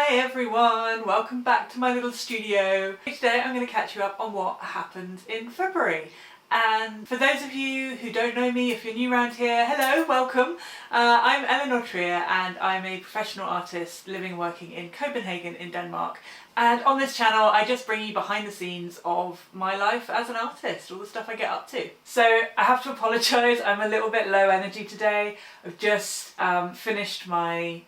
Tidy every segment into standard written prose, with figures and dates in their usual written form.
Hi everyone, welcome back to my little studio. Today I'm going to catch you up on what happened in February. And for those of you who don't know me, if you're new around here, hello, welcome. I'm Eleanor Trier and I'm a professional artist living and working in Copenhagen in Denmark. And on this channel I just bring you behind the scenes of my life as an artist, all the stuff I get up to. So I have to apologise, I'm a little bit low energy today. I've just finished my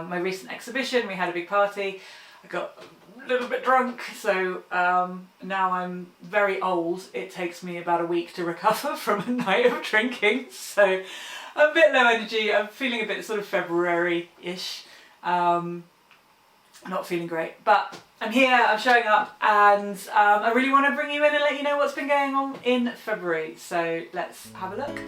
recent exhibition. We had a big party. I got a little bit drunk, so now I'm very old. It takes me about a week to recover from a night of drinking, so I'm a bit low energy. I'm feeling a bit sort of February-ish. Not feeling great, but I'm here, I'm showing up, and I really want to bring you in and let you know what's been going on in February. So let's have a look.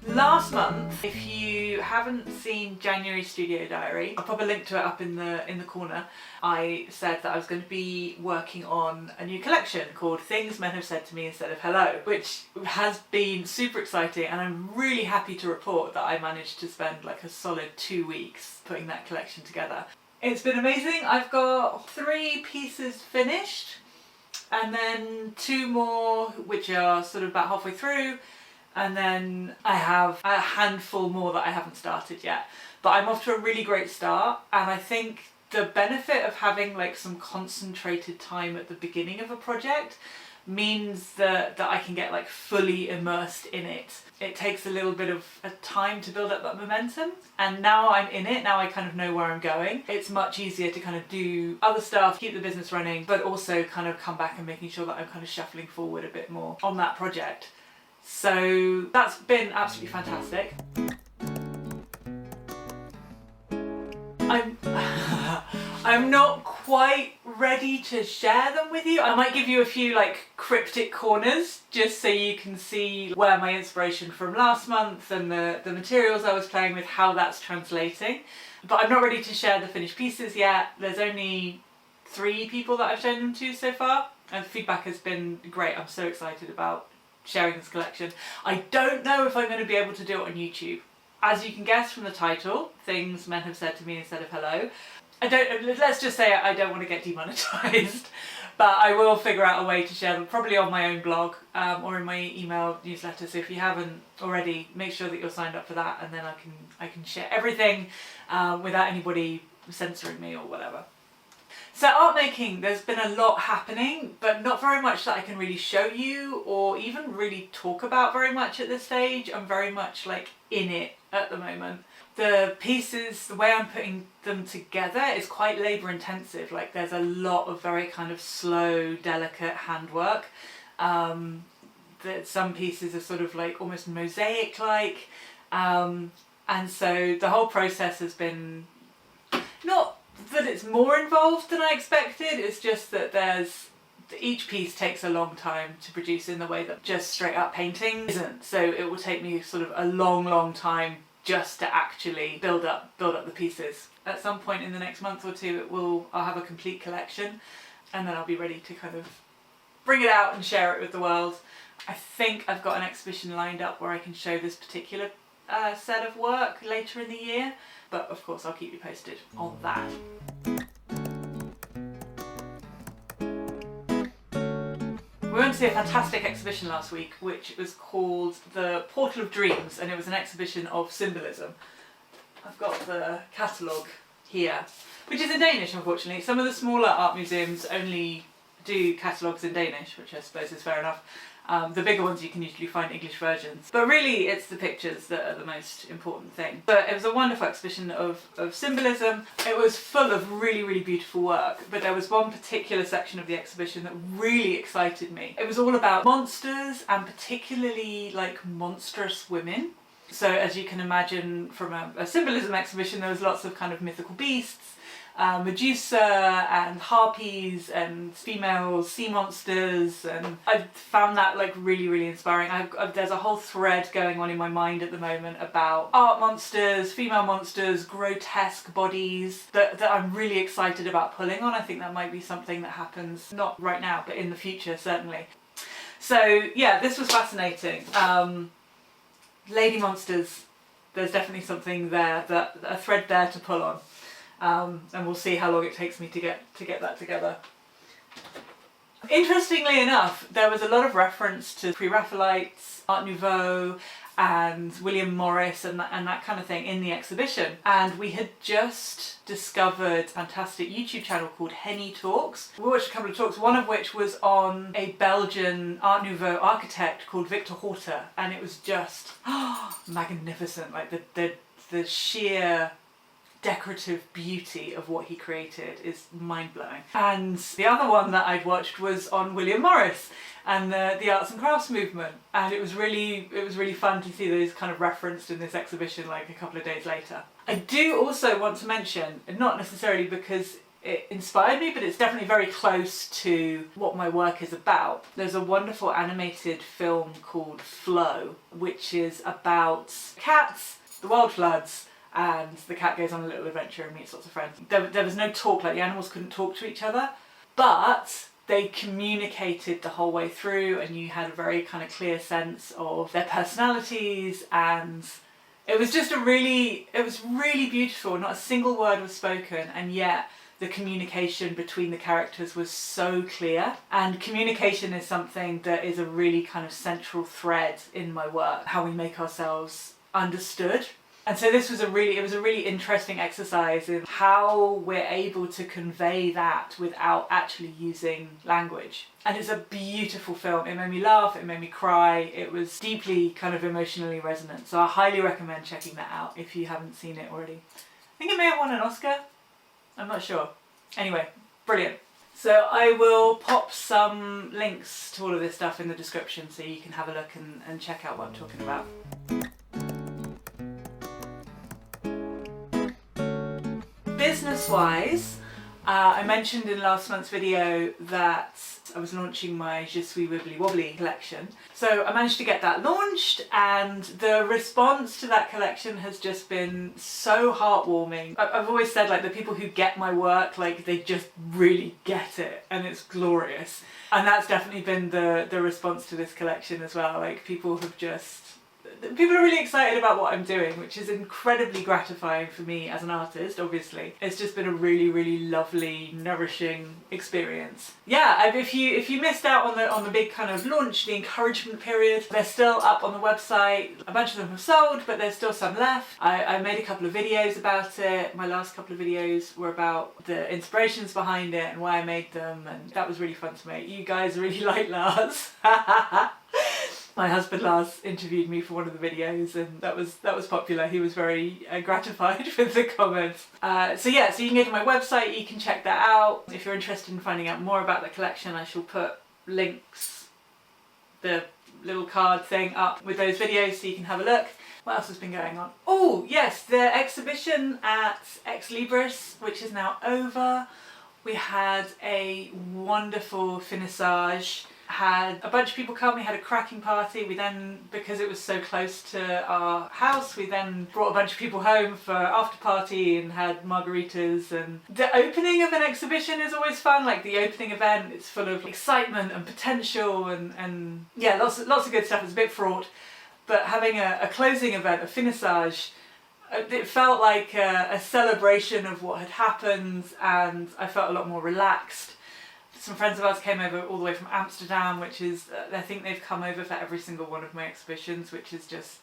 Last month, if you haven't seen January Studio Diary, I'll pop a link to it up in the corner. I said that I was going to be working on a new collection called Things Men Have Said to Me Instead of Hello, which has been super exciting, and I'm really happy to report that I managed to spend like a solid 2 weeks putting that collection together. It's been amazing. I've got 3 pieces finished and then 2 more which are sort of about halfway through. And then I have a handful more that I haven't started yet. But I'm off to a really great start, and I think the benefit of having like some concentrated time at the beginning of a project means that I can get like fully immersed in it. It takes a little bit of a time to build up that momentum, and now I'm in it, now I kind of know where I'm going. It's much easier to kind of do other stuff, keep the business running, but also kind of come back and making sure that I'm kind of shuffling forward a bit more on that project. So that's been absolutely fantastic. I'm not quite ready to share them with you. I might give you a few like cryptic corners just so you can see where my inspiration from last month and the materials I was playing with, how that's translating. But I'm not ready to share the finished pieces yet. There's only 3 people that I've shown them to so far, and the feedback has been great. I'm so excited about sharing this collection. I don't know if I'm going to be able to do it on YouTube. As you can guess from the title, Things Men Have Said to Me Instead of Hello, let's just say I don't want to get demonetized, but I will figure out a way to share them, probably on my own blog or in my email newsletter. So if you haven't already, make sure that you're signed up for that, and then I can share everything without anybody censoring me or whatever. So art making, there's been a lot happening, but not very much that I can really show you or even really talk about very much at this stage. I'm very much like in it at the moment. The pieces, the way I'm putting them together is quite labour intensive. Like there's a lot of very kind of slow, delicate handwork. Some pieces are sort of like almost mosaic-like. And so the whole process has been not that it's more involved than I expected, it's just that each piece takes a long time to produce in the way that just straight up painting isn't. So it will take me sort of a long time just to actually build up the pieces. At some point in the next month or 2 I'll have a complete collection, and then I'll be ready to kind of bring it out and share it with the world. I think I've got an exhibition lined up where I can show this particular set of work later in the year, but of course I'll keep you posted on that. We went to see a fantastic exhibition last week which was called The Portal of Dreams, and it was an exhibition of symbolism. I've got the catalogue here, which is in Danish unfortunately. Some of the smaller art museums only do catalogues in Danish, which I suppose is fair enough. The bigger ones you can usually find English versions, but really it's the pictures that are the most important thing. But it was a wonderful exhibition of symbolism. It was full of really beautiful work, but there was one particular section of the exhibition that really excited me. It was all about monsters, and particularly like monstrous women. So as you can imagine from a symbolism exhibition, there was lots of kind of mythical beasts, Medusa and harpies and female sea monsters, and I found that like really inspiring. There's a whole thread going on in my mind at the moment about art monsters, female monsters, grotesque bodies that I'm really excited about pulling on. I think that might be something that happens not right now but in the future certainly. So yeah, this was fascinating. Lady monsters, there's definitely something there, that a thread there to pull on, and we'll see how long it takes me to get that together. Interestingly enough, there was a lot of reference to Pre-Raphaelites, Art Nouveau, and William Morris and that kind of thing in the exhibition. And we had just discovered a fantastic YouTube channel called Henny Talks. We watched a couple of talks, one of which was on a Belgian Art Nouveau architect called Victor Horta, and it was just magnificent. Like the sheer decorative beauty of what he created is mind-blowing. And the other one that I'd watched was on William Morris and the arts and crafts movement, and it was really fun to see those kind of referenced in this exhibition like a couple of days later. I do also want to mention, not necessarily because it inspired me, but it's definitely very close to what my work is about. There's a wonderful animated film called Flow, which is about cats, the world floods, and the cat goes on a little adventure and meets lots of friends. There was no talk, like the animals couldn't talk to each other, but they communicated the whole way through, and you had a very kind of clear sense of their personalities, and it was just really beautiful. Not a single word was spoken, and yet the communication between the characters was so clear. And communication is something that is a really kind of central thread in my work, how we make ourselves understood. And so this was a really interesting exercise in how we're able to convey that without actually using language. And it's a beautiful film. It made me laugh, it made me cry, it was deeply kind of emotionally resonant. So I highly recommend checking that out if you haven't seen it already. I think it may have won an Oscar, I'm not sure. Anyway, brilliant. So I will pop some links to all of this stuff in the description so you can have a look and check out what I'm talking about. Business-wise, I mentioned in last month's video that I was launching my Je suis Wibbly Wobbly collection. So I managed to get that launched, and the response to that collection has just been so heartwarming. I've always said, like, the people who get my work, like, they just really get it, and it's glorious. And that's definitely been the response to this collection as well. Like, people are really excited about what I'm doing, which is incredibly gratifying for me as an artist, obviously. It's just been a really lovely, nourishing experience. Yeah, if you missed out on the big kind of launch, the encouragement period, they're still up on the website. A bunch of them have sold, but there's still some left. I made a couple of videos about it. My last couple of videos were about the inspirations behind it and why I made them, and that was really fun to make. You guys really like Lars. My husband Lars interviewed me for one of the videos, and that was popular. He was very gratified with the comments. So you can go to my website, you can check that out. If you're interested in finding out more about the collection, I shall put links, the little card thing up with those videos so you can have a look. What else has been going on? Oh yes, the exhibition at Ex Libris, which is now over. We had a wonderful finissage. Had a bunch of people come, we had a cracking party. We then, because it was so close to our house, we then brought a bunch of people home for after party and had margaritas. And the opening of an exhibition is always fun, like the opening event, it's full of excitement and potential and yeah, lots of good stuff. It's a bit fraught, but having a closing event, a finissage, it felt like a celebration of what had happened, and I felt a lot more relaxed. Some friends of ours came over all the way from Amsterdam, which is, I think they've come over for every single one of my exhibitions, which is just,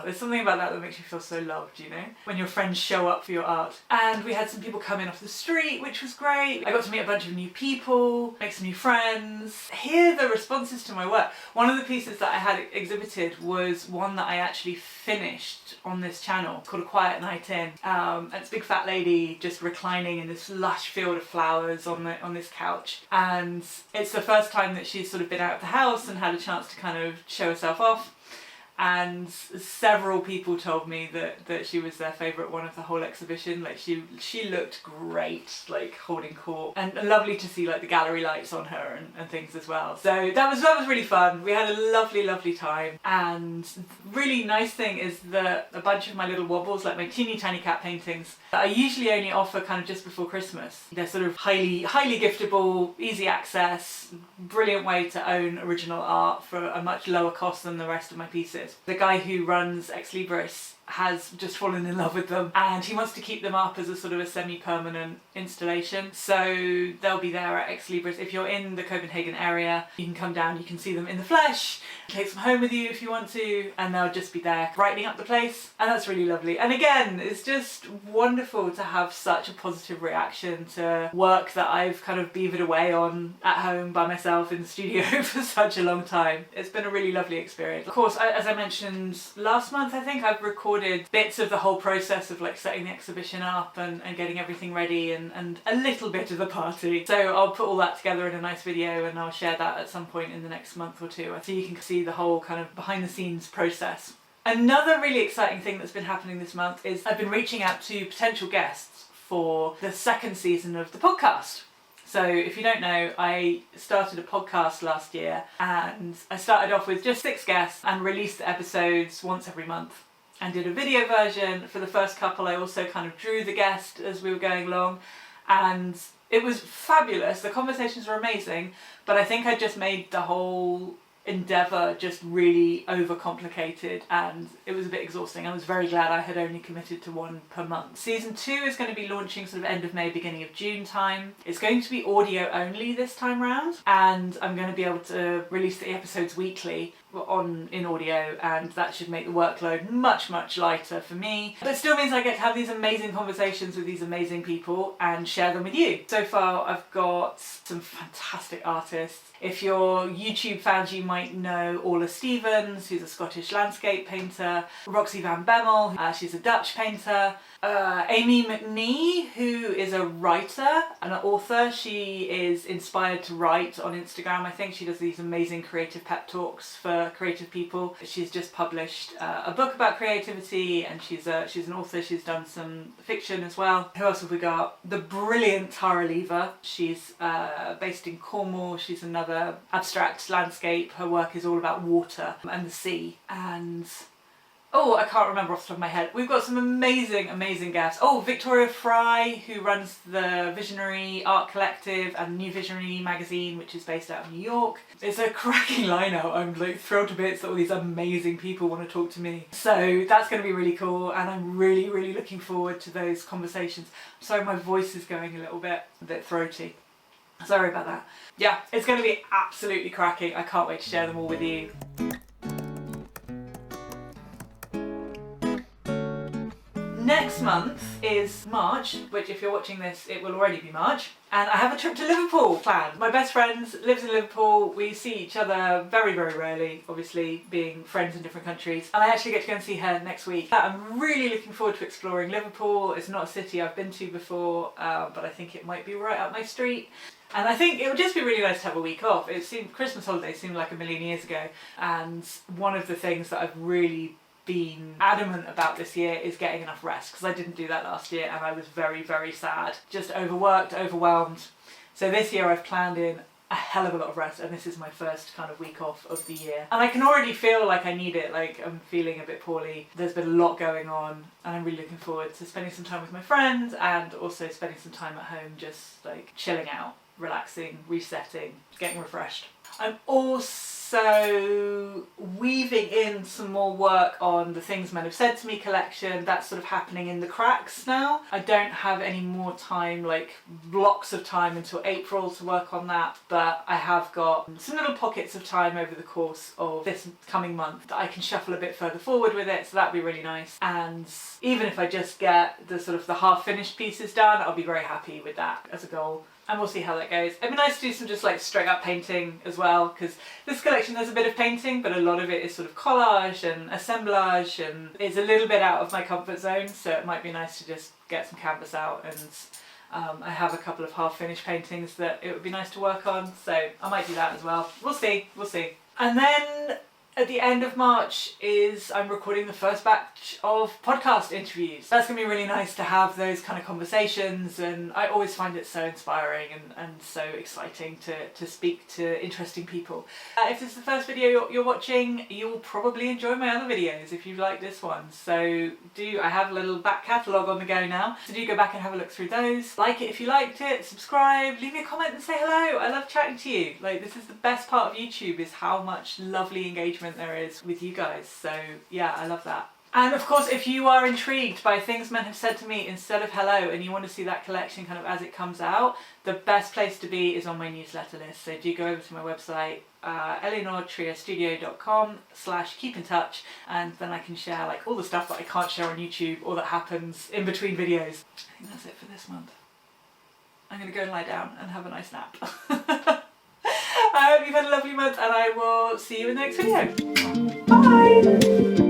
there's something about that makes you feel so loved, you know? When your friends show up for your art. And we had some people come in off the street, which was great. I got to meet a bunch of new people, make some new friends, hear the responses to my work. One of the pieces that I had exhibited was one that I actually finished on this channel. It's called A Quiet Night In. And it's a big fat lady just reclining in this lush field of flowers on this couch. And it's the first time that she's sort of been out of the house and had a chance to kind of show herself off. And several people told me that she was their favourite one of the whole exhibition. Like she looked great, like holding court, and lovely to see like the gallery lights on her and things as well. So that was really fun. We had a lovely time, and really nice thing is that a bunch of my Little Wobbles, like my teeny tiny cat paintings, that I usually only offer kind of just before Christmas. They're sort of highly giftable, easy access, brilliant way to own original art for a much lower cost than the rest of my pieces. videos. The guy who runs Ex Libris has just fallen in love with them, and he wants to keep them up as a sort of a semi-permanent installation. So they'll be there at Ex Libris. If you're in the Copenhagen area, you can come down, you can see them in the flesh, take them home with you if you want to, and they'll just be there brightening up the place, and that's really lovely. And again, it's just wonderful to have such a positive reaction to work that I've kind of beavered away on at home by myself in the studio for such a long time. It's been a really lovely experience. Of course, as I mentioned last month, I think I've recorded bits of the whole process of like setting the exhibition up and getting everything ready and a little bit of the party. So I'll put all that together in a nice video, and I'll share that at some point in the next month or two, so you can see the whole kind of behind the scenes process. Another really exciting thing that's been happening this month is I've been reaching out to potential guests for the second season of the podcast. So if you don't know, I started a podcast last year, and I started off with just 6 guests and released the episodes once every month, and did a video version for the first couple. I also kind of drew the guest as we were going along, and it was fabulous. The conversations were amazing, but I think I just made the whole endeavour just really overcomplicated, and it was a bit exhausting. I was very glad I had only committed to 1 per month. Season 2 is going to be launching sort of end of May, beginning of June time. It's going to be audio only this time round, and I'm going to be able to release the episodes weekly in audio, and that should make the workload much lighter for me, but it still means I get to have these amazing conversations with these amazing people and share them with you. So far I've got some fantastic artists. If you're YouTube fans, you might know Orla Stevens, who's a Scottish landscape painter, Roxy van Bemmel, she's a Dutch painter, Amy McNee, who is a writer and an author. She is inspired to write on Instagram. I think she does these amazing creative pep talks for creative people. She's just published a book about creativity, and she's an author. She's done some fiction as well. Who else have we got? The brilliant Tara Lever. She's based in Cornwall. She's another abstract landscape. Her work is all about water and the sea, and I can't remember off the top of my head. We've got some amazing guests. Victoria Fry, who runs the Visionary Art Collective and New Visionary magazine, which is based out of New York. It's a cracking lineup. I'm like thrilled to bits that all these amazing people want to talk to me. So that's going to be really cool, and I'm really looking forward to those conversations. Sorry, my voice is going a bit throaty. Sorry about that. Yeah, it's going to be absolutely cracking. I can't wait to share them all with you. Next month is March, which if you're watching this, it will already be March, and I have a trip to Liverpool planned. My best friend lives in Liverpool. We see each other very rarely, obviously being friends in different countries, and I actually get to go and see her next week. I'm really looking forward to exploring Liverpool. It's not a city I've been to before, but I think it might be right up my street. And I think it would just be really nice to have a week off. Christmas holidays seemed like a million years ago, and one of the things that I've really been adamant about this year is getting enough rest, because I didn't do that last year and I was very sad, just overworked, overwhelmed. So this year I've planned in a hell of a lot of rest, and this is my first kind of week off of the year, and I can already feel like I need it. Like, I'm feeling a bit poorly. There's been a lot going on, and I'm really looking forward to spending some time with my friends, and also spending some time at home just like chilling out, relaxing, resetting, getting refreshed. I'm also weaving in some more work on the Things Men Have Said to Me collection. That's sort of happening in the cracks now. I don't have any more time, like blocks of time until April to work on that, but I have got some little pockets of time over the course of this coming month that I can shuffle a bit further forward with it, so that'd be really nice. And even if I just get the sort of the half finished pieces done, I'll be very happy with that as a goal. And we'll see how that goes. It'd be nice to do some just like straight up painting as well, because this collection there's a bit of painting, but a lot of it is sort of collage and assemblage, and it's a little bit out of my comfort zone, so it might be nice to just get some canvas out, and I have a couple of half finished paintings that it would be nice to work on, so I might do that as well. We'll see. And then at the end of March I'm recording the first batch of podcast interviews. That's going to be really nice to have those kind of conversations, and I always find it so inspiring and so exciting to speak to interesting people. If this is the first video you're watching, you'll probably enjoy my other videos if you like this one. So I have a little back catalogue on the go now, so do go back and have a look through those. Like it if you liked it, subscribe, leave me a comment and say hello. I love chatting to you. Like, this is the best part of YouTube, is how much lovely engagement engagement there is with you guys. So yeah, I love that. And of course, if you are intrigued by things men have said to me instead of hello, and you want to see that collection kind of as it comes out, the best place to be is on my newsletter list. So do go over to my website, eleanortrierstudio.com/keep in touch, and then I can share like all the stuff that I can't share on YouTube or that happens in between videos. I think that's it for this month. I'm going to go and lie down and have a nice nap. I hope you've had a lovely month, and I will see you in the next video. Bye!